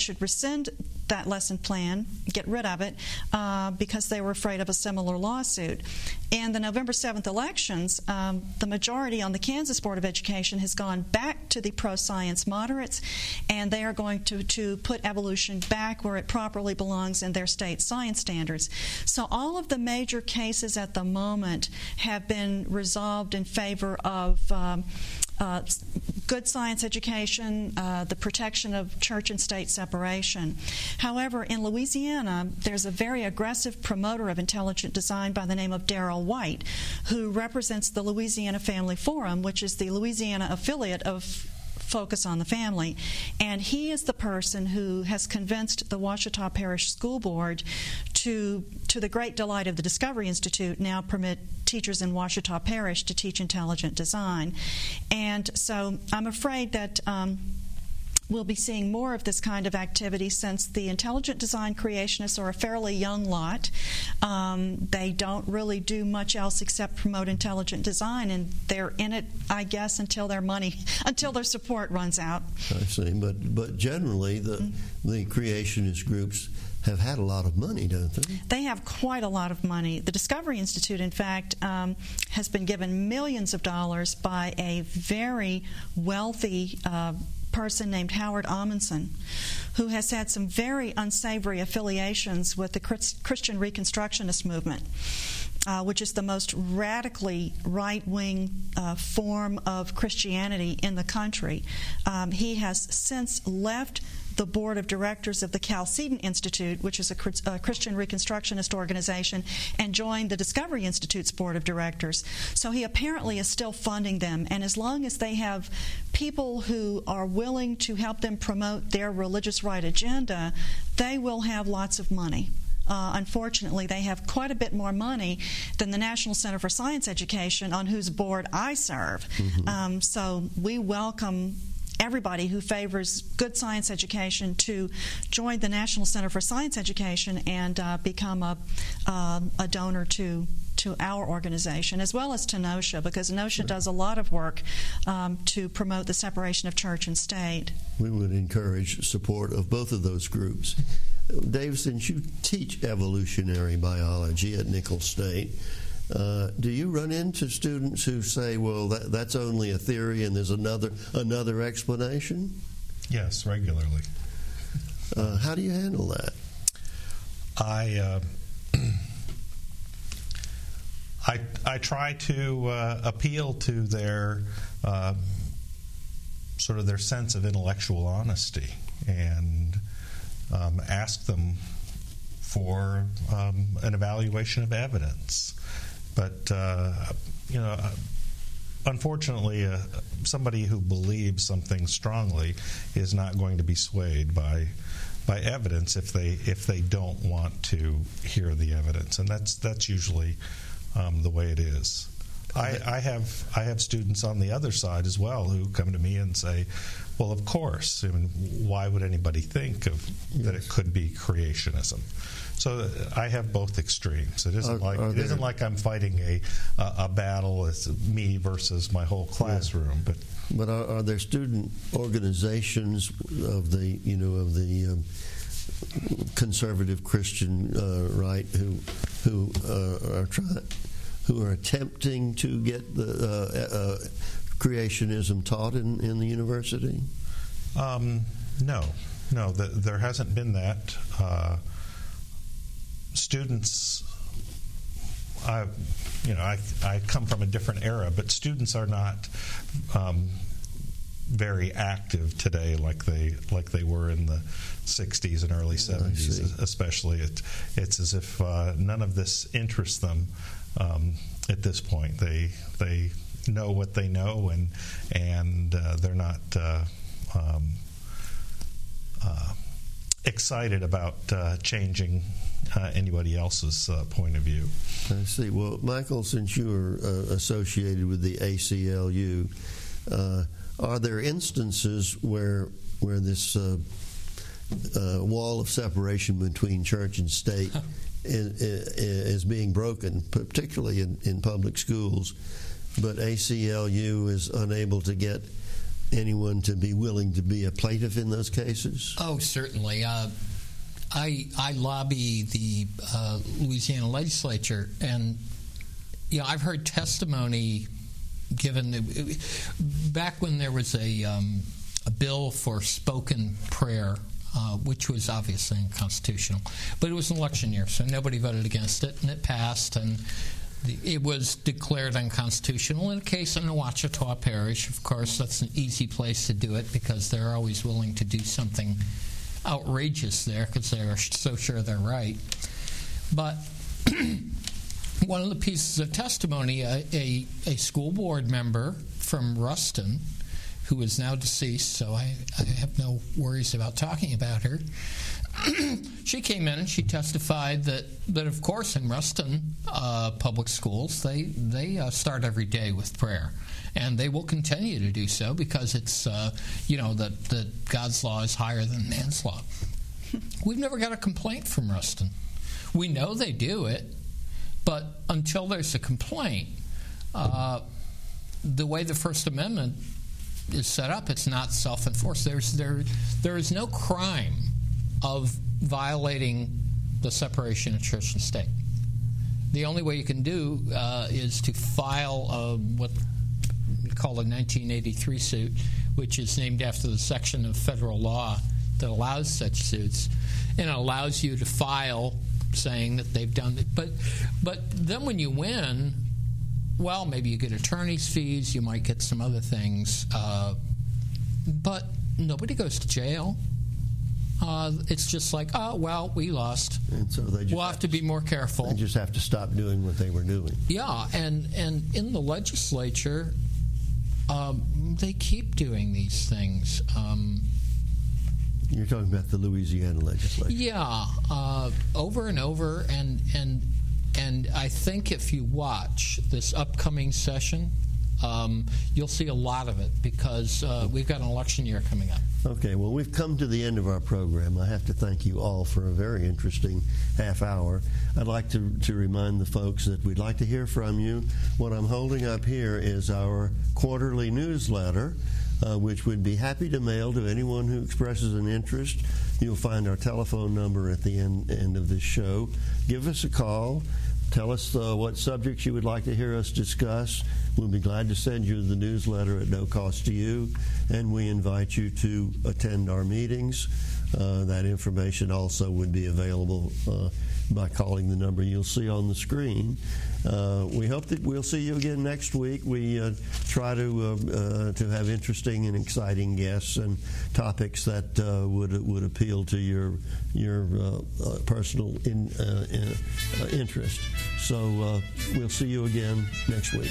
should rescind that lesson plan, get rid of it, because they were afraid of a similar lawsuit. In the November 7th elections, the majority on the Kansas Board of Education has gone back to the pro-science moderates, and they are going to put evolution back where it properly belongs in their state science standards. So all of the major cases at the moment have been resolved in favor of good science education, the protection of church and state separation. However, in Louisiana, there's a very aggressive promoter of intelligent design by the name of Darrell White, who represents the Louisiana Family Forum, which is the Louisiana affiliate of Focus on the Family. And he is the person who has convinced the Ouachita Parish School Board to the great delight of the Discovery Institute, now permit teachers in Ouachita Parish to teach intelligent design. And so I'm afraid that we'll be seeing more of this kind of activity, since the intelligent design creationists are a fairly young lot. They don't really do much else except promote intelligent design, and they're in it, I guess, until their support runs out. I see, but generally the creationist groups have had a lot of money, don't they? They have quite a lot of money. The Discovery Institute, in fact, has been given millions of dollars by a very wealthy person named Howard Amundsen, who has had some very unsavory affiliations with the Christian Reconstructionist movement, which is the most radically right-wing form of Christianity in the country. He has since left the board of directors of the Chalcedon Institute, which is a Christian Reconstructionist organization, and joined the Discovery Institute's board of directors. So he apparently is still funding them, and as long as they have people who are willing to help them promote their religious right agenda, they will have lots of money. Unfortunately, they have quite a bit more money than the National Center for Science Education, on whose board I serve. Mm-hmm. So we welcome everybody who favors good science education to join the National Center for Science Education and become a donor to our organization, as well as to NOSHA, because NOSHA does a lot of work to promote the separation of church and state. We would encourage support of both of those groups. Dave, since you teach evolutionary biology at Nicholls State, do you run into students who say, well, that's only a theory and there's another explanation? Yes, regularly. How do you handle that? I try to appeal to their sort of their sense of intellectual honesty, and ask them for an evaluation of evidence. But unfortunately, somebody who believes something strongly is not going to be swayed by evidence if they don't want to hear the evidence, and that's usually the way it is. I have students on the other side as well who come to me and say, well, of course, I mean, why would anybody think that it could be creationism? So I have both extremes. It isn't like I'm fighting a battle. It's me versus my whole classroom. Yeah. But are there student organizations of the conservative Christian right who are attempting to get the creationism taught in the university? No, there hasn't been that. Students, I come from a different era, but students are not very active today like they were in the 60s and early 70s, especially. It's as if none of this interests them at this point. They know what they know, and they're not excited about changing anybody else's point of view. I see. Well, Michael, since you are associated with the ACLU, are there instances where this wall of separation between church and state is being broken, particularly in public schools, but ACLU is unable to get anyone to be willing to be a plaintiff in those cases? Oh, certainly. I lobby the Louisiana legislature, and I've heard testimony given back when there was a bill for spoken prayer, which was obviously unconstitutional, but it was an election year, so nobody voted against it, and it passed, and it was declared unconstitutional in a case in the Ouachita Parish. Of course, that's an easy place to do it because they're always willing to do something outrageous there because they're so sure they're right. But one of the pieces of testimony, a school board member from Ruston, who is now deceased, so I have no worries about talking about her. She came in and she testified that of course in Ruston public schools they start every day with prayer, and they will continue to do so because it's that God's law is higher than man's law. We've never got a complaint from Ruston. We know they do it, but until there's a complaint, the way the First Amendment is set up, it's not self-enforced. There is no crime of violating the separation of church and state. The only way you can do is to file what we call a 1983 suit, which is named after the section of federal law that allows such suits, and it allows you to file saying that they've done it. But then when you win, well, maybe you get attorney's fees, you might get some other things, but nobody goes to jail. It's just like, oh, well, we lost. And so we'll have to be more careful. They just have to stop doing what they were doing. Yeah, and in the legislature, they keep doing these things. You're talking about the Louisiana legislature. Yeah, over and over, and I think if you watch this upcoming session, you'll see a lot of it because we've got an election year coming up. Okay, well, we've come to the end of our program. I have to thank you all for a very interesting half hour. I'd like to remind the folks that we'd like to hear from you. What I'm holding up here is our quarterly newsletter, which we'd be happy to mail to anyone who expresses an interest. You'll find our telephone number at the end of this show. Give us a call. Tell us what subjects you would like to hear us discuss. We'll be glad to send you the newsletter at no cost to you, and we invite you to attend our meetings. That information also would be available by calling the number you'll see on the screen. We hope that we'll see you again next week. We try to have interesting and exciting guests and topics that would appeal to your personal interest. So we'll see you again next week.